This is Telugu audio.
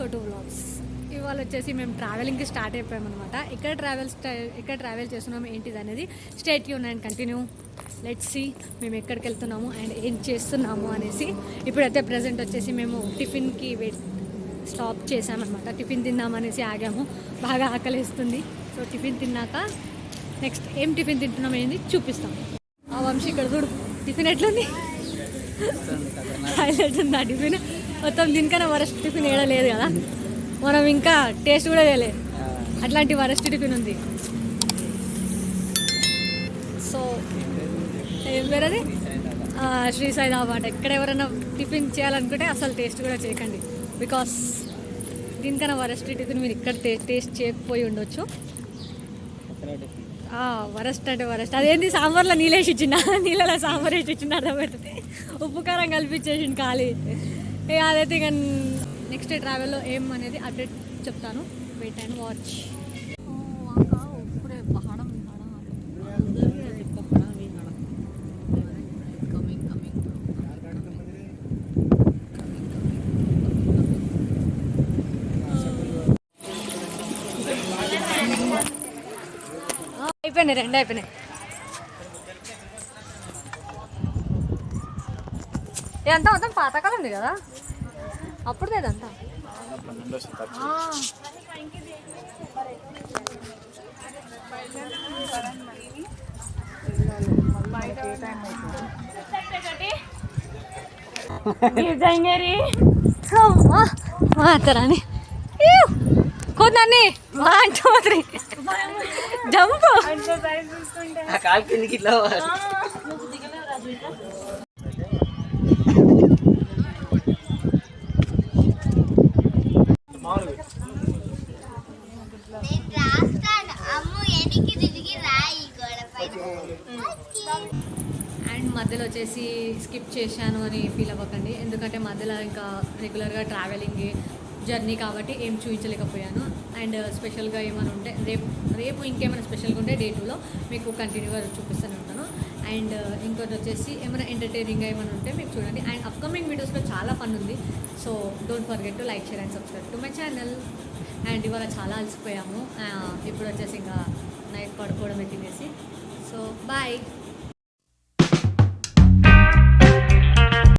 So 2 vlogs. ఇవాళ వచ్చేసి మేము ట్రావెలింగ్కి స్టార్ట్ అయిపోయామన్నమాట. ఇక్కడ ట్రావెల్ చేస్తున్నాము ఏంటిది అనేది stay tune and continue. Let's see మేము ఎక్కడికి వెళ్తున్నాము అండ్ ఏం చేస్తున్నాము అనేసి. ఇప్పుడైతే ప్రజెంట్ వచ్చేసి మేము టిఫిన్కి స్టాప్ చేసామన్నమాట. టిఫిన్ తిందామనేసి ఆగాము. బాగా ఆకలిస్తుంది. సో టిఫిన్ తిన్నాక నెక్స్ట్ ఏం టిఫిన్ తింటున్నాం ఏంది చూపిస్తాం. ఆ వంశీ ఇక్కడ చూడు టిఫిన్ ఎట్లుంది, హైలైట్ ఉంది ఆ టిఫిన్. మొత్తం దీనికన్నా వరస్ట్ టిఫిన్ ఏడలేదు కదా, మనం ఇంకా టేస్ట్ కూడా చేయలేదు, అట్లాంటి వరస్ట్ టిఫిన్ ఉంది. సో ఏం పేరది, శ్రీ సాయి ధాబా. ఎక్కడ ఎవరైనా టిఫిన్ చేయాలనుకుంటే అసలు టేస్ట్ కూడా చేయకండి, బికాస్ దీనికన్నా వరస్ట్ టిఫిన్ మీరు ఇక్కడ టేస్ట్ చేయకపోయి ఉండొచ్చు. వరస్ట్ అంటే వరస్ట్. అదేంటి సాంబార్లో నీళ్ళేసి ఇచ్చిండ, నీళ్ళలో సాంబార్ వేసి ఇచ్చిండ, అర్థమవుతుంది. ఉప్పు కారం కలిపించేసిండు ఖాళీ. అదైతే ఇక నెక్స్ట్ ట్రావెల్లో ఏం అనేది అప్డేట్ చెప్తాను. Wait and watch. అయిపోయినాయి, 2 అయిపోయినాయి. ఇదంతా మొత్తం పాతకాలం ఉంది కదా, అప్పుడు ఇదంతా. మాతరాని కొందని 1 2 3 జంప్. అండ్ మధ్యలో వచ్చేసి స్కిప్ చేశాను అని ఫీల్ అవ్వకండి, ఎందుకంటే మధ్యలో ఇంకా రెగ్యులర్గా ట్రావెలింగ్ జర్నీ కాబట్టి ఏం చూపించలేకపోయాను. అండ్ స్పెషల్గా ఏమైనా ఉంటే రేపు ఇంకేమైనా స్పెషల్గా ఉంటే డే 2లో మీకు కంటిన్యూగా చూపిస్తూనే ఉంటాను. అండ్ ఇంకోటి వచ్చేసి ఏమైనా ఎంటర్టైనింగ్గా ఏమైనా ఉంటే మీకు చూడండి. అండ్ అప్కమింగ్ వీడియోస్లో చాలా ఫన్ ఉంది. So don't forget to like, share and subscribe to my channel. And ఇవాళ చాలా అలసిపోయాము. ఇప్పుడు వచ్చేసి ఇంకా నైట్ పడుకోవడం తినేసి. So bye.